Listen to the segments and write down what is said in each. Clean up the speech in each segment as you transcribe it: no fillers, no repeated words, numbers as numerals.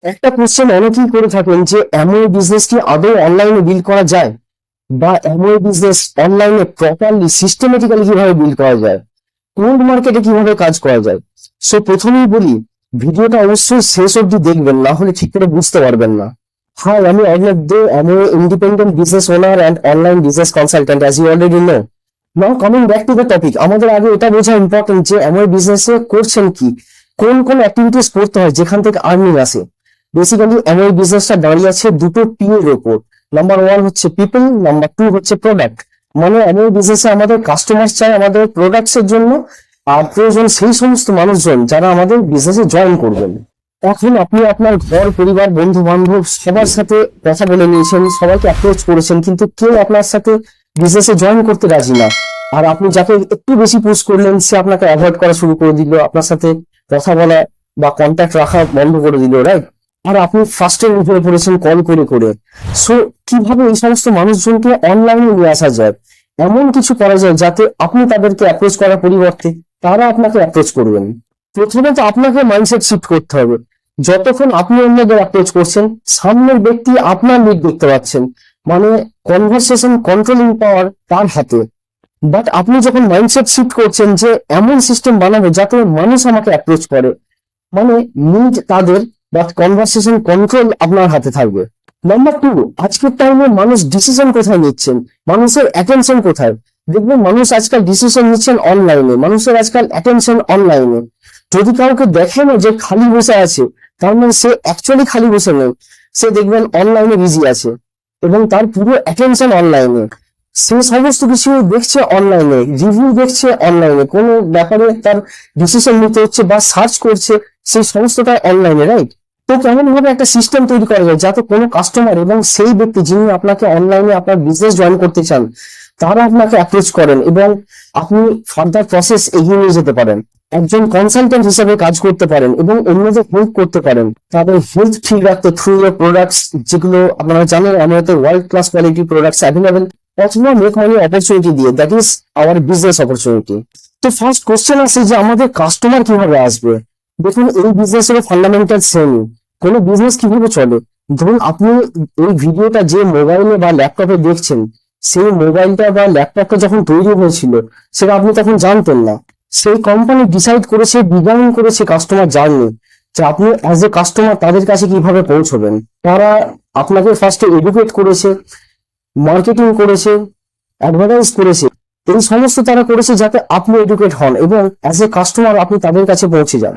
একটা কোশ্চেন অনেকেই করে থাকেন যে এমওএ বিজনেস কি আদৌ অনলাইনে বিল্ড করা যায়, বা এমওএ বিজনেস অনলাইনে প্রপারলি সিস্টেমেটিক্যালি কিভাবে বিল্ড করা যায়, কোল্ড মার্কেটে কিভাবে কাজ করা যায়। সো প্রথমেই বলি, ভিডিওটা অবশ্যই শেষ অবধি দেখবেন, না হলে ঠিক করে বুঝতে পারবেন না। হাই, আমি অর্ণব দে, আমি independent business owner and online business consultant, as you already know. Now coming back to the topic, আমাদের আগে এটা বোঝা ইম্পর্টেন্ট যে এমওএ বিজনেসে করছেন কি, কোন কোন অ্যাক্টিভিটিস করতে হয় যেখান থেকে আর্নিং আসে। বেসিক্যালি এমওএ বিজনেসটা দাঁড়িয়ে আছে দুটো পি এর উপর। নাম্বার ওয়ান হচ্ছে পিপল, নাম্বার টু হচ্ছে প্রোডাক্ট। মানে এমওএ বিজনেসে আমাদের কাস্টমার চাই আমাদের প্রোডাক্টস এর জন্য, আর প্রয়োজন সেই সমস্ত মানুষজন যারা আমাদের বিজনেসে জয়েন করবেন। এখন আপনি আপনার ঘর পরিবার বন্ধু বান্ধব সবার সাথে কথা বলে নিয়েছেন, সবাইকে অ্যাপ্রোচ করেছেন, কিন্তু কেউ আপনার সাথে বিজনেসে জয়েন করতে রাজি না। আর আপনি যাকে একটু বেশি পুশ করলেন সে আপনাকে অ্যাভয়েড করা শুরু করে দিল, আপনার সাথে কথা বলা বা কন্ট্যাক্ট রাখা বন্ধ করে দিল, রাইট? আর আপনি ফার্স্টের উপরে পড়েছেন কল করে করে। সো কিভাবে এই সমস্ত মানুষজনকে অনলাইনে নিয়ে আসা যায়, এমন কিছু করা যায় যাতে আপনি তাদেরকে অ্যাপ্রোচ করার পরিবর্তে তারা আপনাকে অ্যাপ্রোচ করবেন। প্রথমে তো আপনাকে মাইন্ডসেট শিফট করতে হবে। যতক্ষণ আপনি অন্যদের অ্যাপ্রোচ করছেন, সামনের ব্যক্তি আপনার লিড দেখতে পাচ্ছেন, মানে কনভারসেশন কন্ট্রোলিং পাওয়ার তার হাতে। বাট আপনি যখন মাইন্ডসেট শিফট করছেন যে এমন সিস্টেম বানাবো যাতে মানুষ আমাকে অ্যাপ্রোচ করে, মানে নিড তাদের, বাট কনভারসেশন কন্ট্রোল আপনার হাতে থাকবে। নাম্বার টু, আজকের টাইমে মানুষ ডিসিশন কোথায় নিচ্ছেন, মানুষের অ্যাটেনশন কোথায়? দেখবেন মানুষ আজকাল ডিসিশন নিচ্ছেন অনলাইনে, মানুষের আজকাল অ্যাটেনশন অনলাইনে। যদি কাউকে দেখে না যে খালি বসে আছে, তার মানে সে অ্যাকচুয়ালি খালি বসে নেই, সে দেখবেন অনলাইনে বিজি আছে এবং তার পুরো অ্যাটেনশন অনলাইনে। সে সমস্ত কিছু দেখছে অনলাইনে, রিভিউ দেখছে অনলাইনে, কোনো ব্যাপারে তার ডিসিশন নিতে হচ্ছে বা সার্চ করছে, সেই সমস্তটা অনলাইনে, রাইট? তো কেমন ভাবে একটা সিস্টেম তৈরি করা যায় যাতে কোনো কাস্টমার এবং সেই ব্যক্তি যিনি আপনাকে অনলাইনে আপনার বিজনেস জয়েন করতে চান তারা আপনাকে অ্যাপ্রোচ করেন এবং আপনি ফার্দার প্রসেস এগিয়ে নিয়ে যেতে পারেন, একজন কনসালটেন্ট হিসেবে কাজ করতে পারেন এবং অন্যদের হেল্প করতে পারেন তাদের হেলথ ঠিক রাখতে থ্রু ইয়ার প্রোডাক্টস, যেগুলো আপনারা জানেন আমাদের world class quality products available, অথবা মেক মানি অপরচুনিটি দিয়ে, that is our business opportunity. তো ফার্স্ট কোশ্চেন আছে যে আমাদের কাস্টমার কিভাবে আসবে। দেখুন, এই বিজনেসের ফান্ডামেন্টাল সেম। কোনো বিজনেস কিভাবে চলে, ধরুন আপনি এই ভিডিওটা যে মোবাইলে বা ল্যাপটপে দেখছেন, সেই মোবাইলটা বা ল্যাপটপটা যখন তৈরি হয়েছিল সেটা আপনি তখন জানতেন না। সেই কোম্পানি ডিসাইড করেছে, ডিজাইন করেছে কাস্টমার জার্নি, যে আপনি অ্যাজ এ কাস্টমার তাদের কাছে কিভাবে পৌঁছবেন। তারা আপনাকে ফার্স্টে এডুকেট করেছে, মার্কেটিং করেছে, অ্যাডভার্টাইজ করেছে, এই সমস্ত তারা করেছে যাতে আপনি এডুকেট হন এবং অ্যাজ এ কাস্টমার আপনি তাদের কাছে পৌঁছে যান।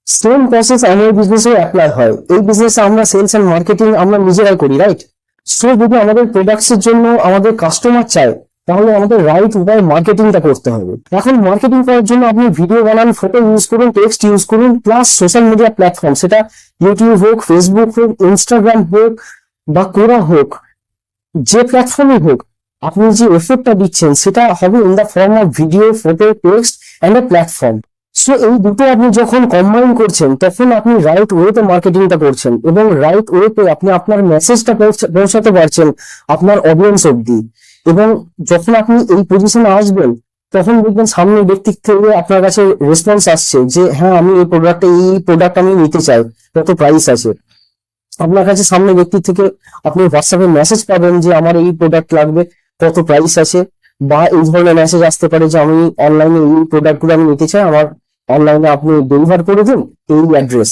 সেম প্রসেস আমাদের বিজনেসে অ্যাপ্লাই হয়। এই বিজনেসে আমরা সেলস এন্ড মার্কেটিং আমরা নিজেরাই করি, রাইট? সো যদি আমাদের প্রোডাক্টস এর জন্য আমাদের কাস্টমার চাই, তাহলে আমাদের রাইট উপায়ে মার্কেটিংটা করতে হবে। এখন মার্কেটিং করার জন্য আপনি ভিডিও বানান, ফটো ইউজ করুন, টেক্সট ইউজ করুন, প্লাস সোশ্যাল মিডিয়া প্ল্যাটফর্ম, সেটা ইউটিউব হোক, ফেসবুক হোক, ইনস্টাগ্রাম হোক বা কোরা হোক, যে প্ল্যাটফর্মে হোক, আপনি যে এফোর্টটা দিচ্ছেন সেটা হবে in the form of video, photo, text and a platform. So এই দুটো আপনি যখন কম্বাইন করছেন তখন আপনি রাইট ওয়েতে মার্কেটিংটা করছেন এবং রাইট ওয়েতে আপনি আপনার মেসেজটা পৌঁছাতে পারছেন আপনার অডিয়েন্স অব্দি। এবং যখন আপনি এই পজিশনে আসবেন তখন দেখবেন সামনের ব্যক্তি থেকে আপনার কাছে রেসপন্স আসছে যে হ্যাঁ, আমি এই প্রোডাক্ট আমি নিতে চাই, কত প্রাইস আছে। আপনার কাছে সামনে ব্যক্তি থেকে আপনি হোয়াটসঅ্যাপে মেসেজ পাবেন যে আমার এই প্রোডাক্ট লাগবে, কত প্রাইস আছে, বা এই ধরনের মেসেজ আসতে পারে যে আমি অনলাইনে এই প্রোডাক্টগুলো আমি নিতে চাই, আমার অনলাইনে আপনি ডেলিভার করে দিন এই অ্যাড্রেস।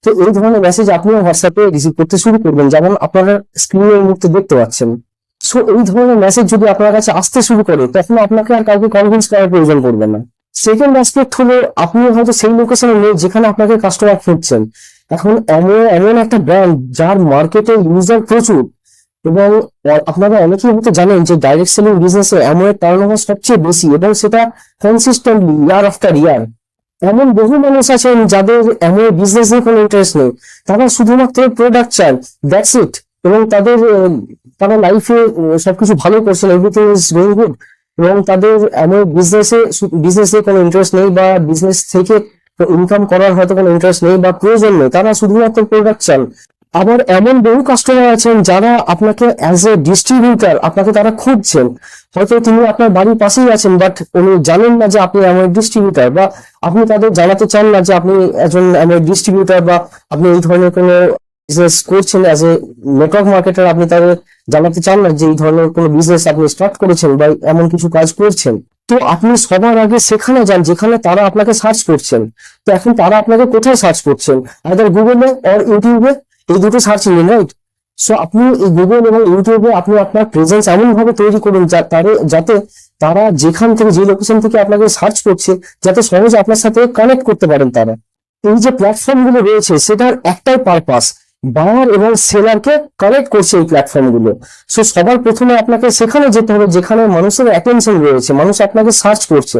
তো এই ধরনের মেসেজ আপনি হোয়াটসঅ্যাপে রিসিভ করতে শুরু করবেন, যেমন আপনারা স্ক্রিনের মুহূর্তে দেখতে পাচ্ছেন। সো এই ধরনের মেসেজ যদি আপনার কাছে আসতে শুরু করে তখন আপনাকে আর কাউকে কনভিন্স করার প্রয়োজন পড়বে না। সেকেন্ড অ্যাসপেক্ট হলো, আপনি হয়তো সেই লোকেশনে নেই যেখানে আপনাকে কাস্টমার খুঁজছেন। এখন এমন একটা ব্র্যান্ড যার মার্কেটে ইউজার প্রচুর, এবং আপনারা অনেকেই হয়তো জানেন যে ডাইরেক্ট সেলিং বিজনেসে অ্যামওয়ের টার্নওভার সবচেয়ে বেশি এবং সেটা কনসিস্টেন্টলি ইয়ার আফটার ইয়ার। এমন বহু মানুষ আছেন যাদের অ্যামওয়ে বিজনেসে কোনো ইন্টারেস্ট নেই, তারা শুধুমাত্র প্রোডাক্ট চান, দ্যাটস ইট। এবং তারা লাইফে সবকিছু ভালো করছেন, এভরিথিং ইজ গোয়িং গুড, এবং তাদের অ্যামওয়ে বিজনেসে কোনো ইন্টারেস্ট নেই বা বিজনেস থেকে ইনকাম করার হয়তো কোনো ইন্টারেস্ট নেই বা প্রয়োজন নেই, তারা শুধুমাত্র প্রোডাক্ট চান। আবার এমন বহু কাস্টমার আছেন যারা আপনাকে অ্যাজ এ ডিস্ট্রিবিউটার আপনাকে তারা খুঁজছেন, হয়তো তিনি আপনার বাড়ির পাশেই আছেন বাট উনি জানেন না যে আপনি এমন ডিস্ট্রিবিউটার, বা আপনি তাদের জানাতে চান না যে আপনি একজন এমন ডিস্ট্রিবিউটার বা আপনি এই ধরনের কোনো বিজনেস করছেন অ্যাজ এ নেটওয়ার্ক মার্কেটার, আপনি তাদের জানাতে চান না যে এই ধরনের কোনো বিজনেস আপনি স্টার্ট করেছেন বা এমন কিছু কাজ করছেন, তো আপনি সবার আগে সেখানে যান যেখানে তারা আপনাকে সার্চ করছেন। তো এখন তারা আপনাকে কোথায় সার্চ করছেন? আইদার গুগলে অর ইউটিউবে, এই দুটো সার্চ ইঞ্জিন, রাইট? সো আপনি এই গুগল এবং ইউটিউবে আপনি আপনার প্রেজেন্স এমন ভাবে তৈরি করুন যাতে তারা যেখান থেকে, যে লোকেশন থেকে আপনাকে সার্চ করছে, যাতে সহজে আপনার সাথে কানেক্ট করতে পারেন তারা। এই যে প্ল্যাটফর্ম গুলো রয়েছে সেটার একটাই পারপাস, বায়ার এবং সেলারকে কানেক্ট করছে এই প্ল্যাটফর্ম গুলো। সো সবার প্রথমে আপনাকে সেখানে যেতে হবে যেখানে মানুষের অ্যাটেনশন রয়েছে, মানুষ আপনাকে সার্চ করছে।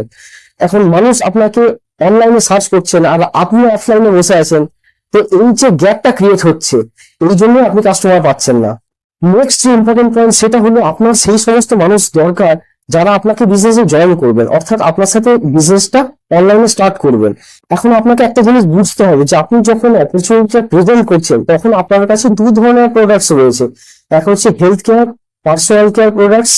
এখন মানুষ আপনাকে অনলাইনে সার্চ করছেন আর আপনি অফলাইনে বসে আছেন, তো এই যে গ্যাপটা ক্রিয়েট হচ্ছে, এই জন্য আপনি কাস্টমার পাচ্ছেন না। নেক্সট যে ইম্পর্টেন্ট পয়েন্ট সেটা হলো আপনার সেই সমস্ত মানুষ দরকার যারা আপনাকে বিজনেসে জয়েন করবেন, অর্থাৎ আপনার সাথে বিজনেসটা অনলাইনে স্টার্ট করবেন। এখন আপনাকে একটা জিনিস বুঝতে হবে যে আপনি যখন অপরচুনিটিটা প্রেজেন্ট করছেন তখন আপনার কাছে দু ধরনের প্রোডাক্টস রয়েছে। এক হচ্ছে health care, personal care products,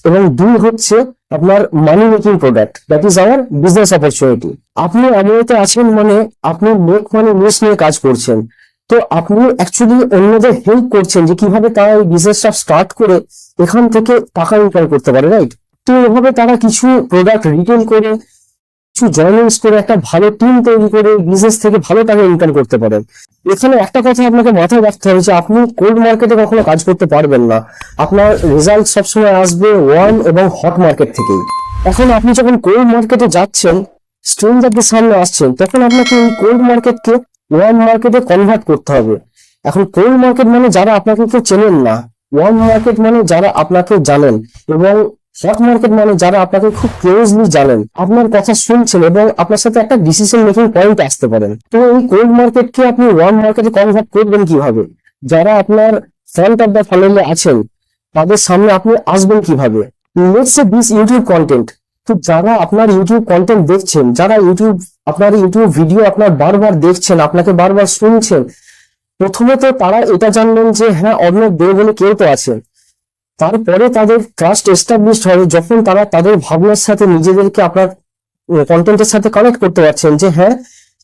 এবং দুই হচ্ছে আপনার মানি making product, that is our business opportunity. আপনি এমনিতে আছেন মানে আপনি মেক মানি মিস নিয়ে কাজ করছেন, তো আপনি অ্যাকচুয়ালি অন্যদের হেল্প করছেন যে কিভাবে তারা এই বিজনেসটা স্টার্ট করে এখান থেকে টাকা ইনকাম করতে পারে, রাইট? তো এভাবে তারা কিছু প্রোডাক্ট রিটেল করে, কিছু জয়েনিংস করে, একটা ভালো টিম তৈরি করে বিজনেস থেকে ভালো টাকা ইনকাম করতে পারেন। এখানে একটা কথা আপনাকে মাথায় রাখতে হবে যে আপনি কোল্ড মার্কেটে কখনো কাজ করতে পারবেন না, আপনার রেজাল্ট সবসময় আসবে ওয়ার্ম এবং হট মার্কেট থেকেই। এখন আপনি যখন কোল্ড মার্কেটে যাচ্ছেন, স্ট্রেঞ্জারদের সামনে আসছেন, তখন আপনাকে এই কোল্ড মার্কেটকে ওয়ার্ম মার্কেটে কনভার্ট করতে হবে। এখন কোল্ড মার্কেট মানে যারা আপনাকে কেউ চেনেন না, ওয়ার্ম মার্কেট মানে যারা আপনাকে জানেন, এবং হট মার্কেট মানে যারা আপনাকে খুব ক্লোজলি জানেন, আপনার কথা শুনছেন এবং আপনার সাথে একটা ডিসিশন মেকিং পয়েন্ট আসতে পারেন। তো এই কোল্ড মার্কেটকে আপনি ওয়ার্ম মার্কেটে কনভার্ট করবেন কিভাবে? যারা আপনার ফ্রন্ট অফ দ্য ফানেলে আছেন তাদের সামনে আপনি আসবেন কিভাবে? Let's say this YouTube content. তো যারা আপনার ইউটিউব কন্টেন্ট দেখছেন, যারা আপনার ইউটিউব ভিডিও আপনার বারবার দেখছেন, আপনাকে বারবার শুনছেন, প্রথমে তো তারা এটা জানলেন যে হ্যাঁ অর্ণব দে বলে কেউ তো আছে। তারপরে তাদের ট্রাস্ট এস্টাবলিশড হবে যখন তারা তাদের ভাবনার সাথে নিজেদেরকে আপনার কন্টেন্টের সাথে কানেক্ট করতে পারছেন যে হ্যাঁ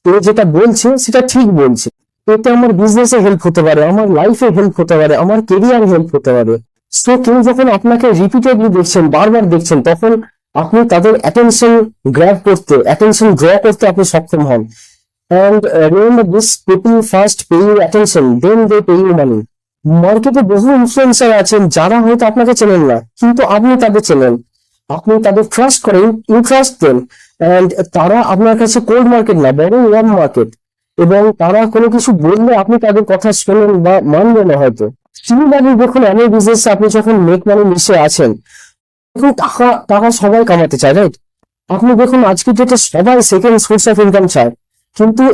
এ যেটা বলছে সেটা ঠিক বলছে, এতে আমার বিজনেসে হেল্প হতে পারে, আমার লাইফে হেল্প হতে পারে, আমার কেরিয়ার হেল্প হতে পারে। সো কেউ যখন আপনাকে রিপিটেডলি দেখছেন, বারবার দেখছেন, তখন আপনি তাদের অ্যাটেনশন গ্র্যাব করতে, অ্যাটেনশন ড্র করতে আপনি সক্ষম হন। And remember this, people first pay you attention, then they pay you money. মার্কেটে বহু ইনফ্লুয়েন্সার আছেন যারা হয়তো আপনাকে চেনেন না, কিন্তু আপনি তাদের চেনেন, আপনি তাদের ট্রাস্ট করেন, ইউ ট্রাস্ট দেন, এন্ড তারা আপনার কাছে কোল্ড মার্কেট না বরং ওয়ার্ম মার্কেট, এবং তারা কোনো কিছু বললে আপনি তাদের কথা শোনেন বা মানবেন না হয়তো। সিমিলারলি দেখুন এমন বিজনেসে আপনি যখন মেক মানি মিশে আছেন, দেখুন টাকা টাকা সবাই কামাতে চায়, রাইট? আপনি দেখুন আজকে ডেটে সবাই সেকেন্ড সোর্স অফ ইনকাম চায়, কিন্তু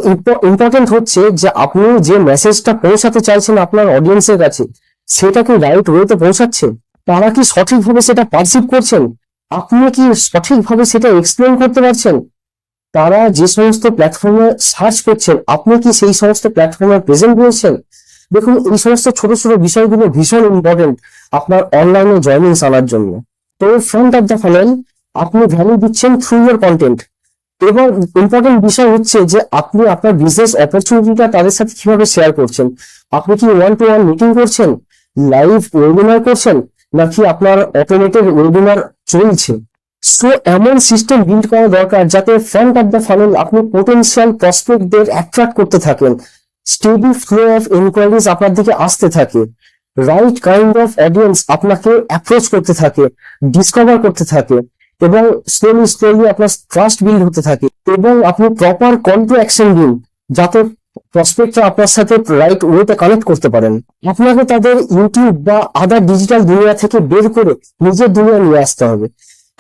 ইম্পর্টেন্ট হচ্ছে যে আপনি যে মেসেজটা পৌঁছাতে চাইছেন আপনার অডিয়েন্সের কাছে, সেটা কি রাইট ওয়েতে পৌঁছাচ্ছে? তারা কি সঠিকভাবে সেটা পারসিভ করছেন? আপনি কি সঠিকভাবে সেটা এক্সপ্লেন করতে পারছেন? তারা যে সমস্ত প্ল্যাটফর্মে সার্চ করছেন, আপনি কি সেই সমস্ত প্ল্যাটফর্মে প্রেজেন্ট রয়েছেন? দেখুন এই সমস্ত ছোট ছোট বিষয়গুলো ভীষণ ইম্পর্টেন্ট আপনার অনলাইনে জয়েনিংস আনার জন্য। তো ফ্রন্ট অফ দ্য ফানেল আপনি ভ্যালু দিচ্ছেন থ্রু ইয়ার কন্টেন্ট, এবং ইম্পর্টেন্ট বিষয় হচ্ছে যে আপনি আপনার বিজনেস অপরচুনিটিটা তাদের সাথে কিভাবে শেয়ার করছেন। আপনি কি ওয়ান টু ওয়ান মিটিং করছেন, লাইভ ওয়েবিনার করছেন, নাকি আপনার অটোমেটেড ওয়েবিনার চলছে? সো এমন সিস্টেম বিল্ড করা দরকার যাতে ফ্রন্ট অফ দ্য ফানেল আপনি পোটেনশিয়াল প্রসপেক্টদের অ্যাট্রাক্ট করতে থাকেন, স্টেডি ফ্লো অফ ইনকোয়ারিজ আপনার দিকে আসতে থাকে, রাইট কাইন্ড অফ অডিয়েন্স আপনাকে অ্যাপ্রোচ করতে থাকে, ডিসকভার করতে থাকে, এবং স্লোলি আপনার ট্রাস্ট বিল্ড হতে থাকে, এবং আপনি প্রপার কল টু অ্যাকশন দিন যাতে প্রসপেক্টরা আপনার সাথে রাইট ওয়েতে কানেক্ট করতে পারেন। আপনাকে তাদের ইউটিউব বা আদার ডিজিটাল দুনিয়া থেকে বের করে নিজের দুনিয়া নিয়ে আসতে হবে।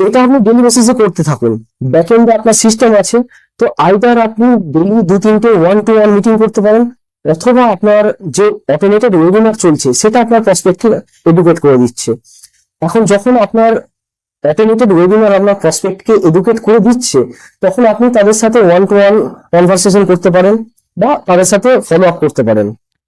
এটা আপনি ডেলি বেসিসে করতে থাকুন। ব্যাকএন্ডে আপনার সিস্টেম আছে, তো আইদার আপনি ডেলি 2-3টে ওয়ান টু ওয়ান মিটিং করতে পারেন, অথবা আপনার যে অটোমেটেড ওয়েবিনার চলছে সেটা আপনার প্রসপেক্টকে এডুকেট করে দিচ্ছে। এখন যখন আপনার অটোমেটেড ওয়েবিনার আপনার প্রসপেক্টকে এডুকেট করে দিচ্ছে, তখন আপনি তাদের সাথে ওয়ান টু ওয়ান কনভারসেশন করতে পারেন বা তাদের সাথে ফলো আপ করতে পারেন।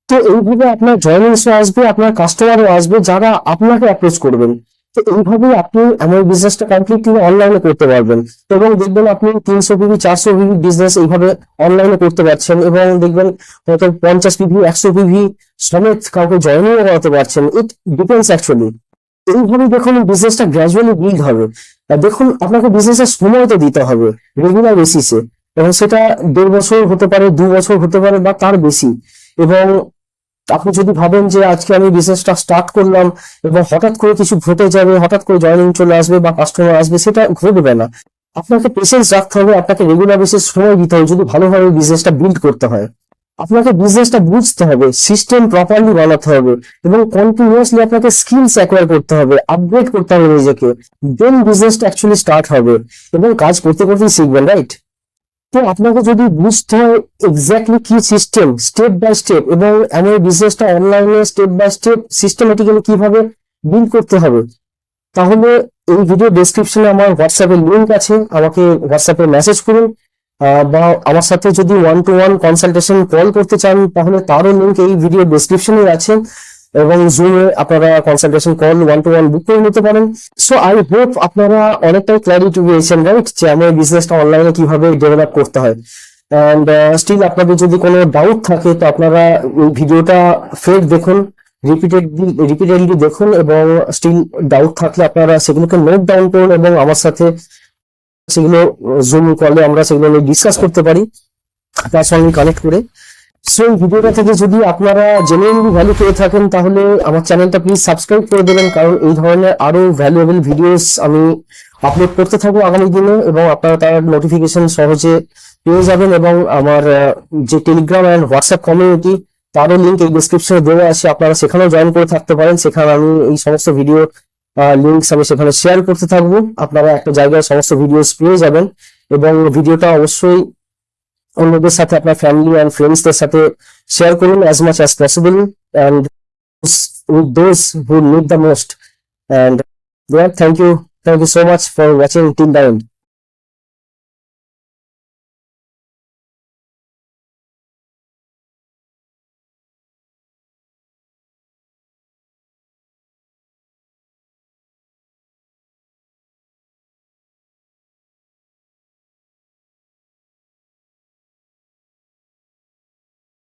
তো এইভাবে আপনার জয়েনিংসও আসবে, আপনার কাস্টমারও আসবে যারা আপনাকে অ্যাপ্রোচ করবেন, তো এইভাবে আপনি আমার বিজনেসটা কমপ্লিটলি অনলাইনে করতে পারবেন, এবং দেখবেন আপনি 300 পিভি 400 পিভি বিজনেস এইভাবে অনলাইনে করতে পারছেন, এবং দেখবেন হয়তো 50 পিভি 100 পিভি সমেত কাউকে জয়েনিং করাতে পারছেন। It depends actually. এইভাবে দেখুন বিজনেসটা গ্রাজুয়ালি বিল্ড হবে। আর দেখুন আপনাকে বিজনেসের সময় তো দিতে হবে রেগুলার বেসিসে, এবং সেটা 1.5 বছর হতে পারে, 2 বছর হতে পারে, বা তার বেশি। এবং আপনি যদি ভাবেন যে আজকে আমি বিজনেসটা স্টার্ট করলাম এবং হঠাৎ করে কিছু ঘটে যাবে, হঠাৎ করে জয়েনিং চলে আসবে বা কাস্টমার আসবে, সেটা ঘটবে না। আপনাকে পেশেন্স রাখতে হবে, আপনাকে রেগুলার বেসিস সময় দিতে হবে যদি ভালোভাবে বিজনেসটা বিল্ড করতে হয়। আপনাকে বিজনেসটা বুঝতে হবে, সিস্টেম প্রপারলি বানাতে হবে, এবং কন্টিনিউয়াসলি আপনাকে স্কিলস অ্যাকোয়ার করতে হবে, আপগ্রেড করতে হবে নিজেকে। দেন বিজনেসটা অ্যাকচুয়ালি স্টার্ট হবে, এবং কাজ করতে করতেই শিখবেন, রাইট? তো আপনাকে যদি বুঝতে হয় এক্স্যাক্টলি কি সিস্টেম, স্টেপ বাই স্টেপ, এবং আমার বিজনেসটা অনলাইনে স্টেপ বাই স্টেপ সিস্টেমেটিক্যালি কিভাবে বিল্ড করতে হবে, তাহলে এই ভিডিও ডেসক্রিপশনে আমার হোয়াটসঅ্যাপের লিঙ্ক আছে, আমাকে হোয়াটসঅ্যাপে মেসেজ করুন। বা আমার সাথে যদি 1-to-1 কনসালটেশন কল করতে চান, তাহলে তারও লিঙ্ক এই ভিডিও ডেসক্রিপশনে আছে, এবং জুমে আপনারা কনসালটেশন কল 1-to-1 বুক করে নিতে পারেন। সো আই হোপ আপনারা অনেকটাই ক্ল্যারিটি পেয়েছেন, রাইট, যে আমার বিজনেসটা অনলাইনে কিভাবে ডেভেলপ করতে হয়। অ্যান্ড স্টিল আপনাদের যদি কোনো ডাউট থাকে, তো আপনারা এই ভিডিওটা ফের দেখুন, রিপিটেডলি দেখুন, এবং স্টিল ডাউট থাকলে আপনারা সেগুলোকে নোট ডাউন করুন, এবং আমার সাথে সেগুলো জুম কলে আমরা সেগুলো নিয়ে ডিসকাস করতে পারি পার্সোনালি কানেক্ট করে। সো এই ভিডিওটা থেকে যদি আপনারা জেনুইনলি ভ্যালু পেয়ে থাকেন, তাহলে আমার চ্যানেলটা প্লিজ সাবস্ক্রাইব করে দেবেন, কারণ এই ধরনের আরো ভ্যালুয়েবল ভিডিওস আমি আপলোড করতে থাকবো আগামী দিনে, এবং আপনারা তার নোটিফিকেশন সহজে পেয়ে যাবেন। এবং আমার যে টেলিগ্রাম অ্যান্ড হোয়াটসঅ্যাপ কমিউনিটি, তারও লিঙ্ক এই ডিসক্রিপশনে দেওয়া আছে, আপনারা সেখানেও জয়েন করে থাকতে পারেন। সেখানে আমি এই সমস্ত ভিডিও লিঙ্কস আমি সেখানে শেয়ার করতে থাকবো, আপনারা একটা জায়গায় সমস্ত ভিডিওস পেয়ে যাবেন। এবং ভিডিওটা অবশ্যই অন্যদের সাথে, আপনার ফ্যামিলি অ্যান্ড ফ্রেন্ডসদের সাথে শেয়ার করুন as much as possible, and with those who need the most. And yeah, thank you so much for watching till the end.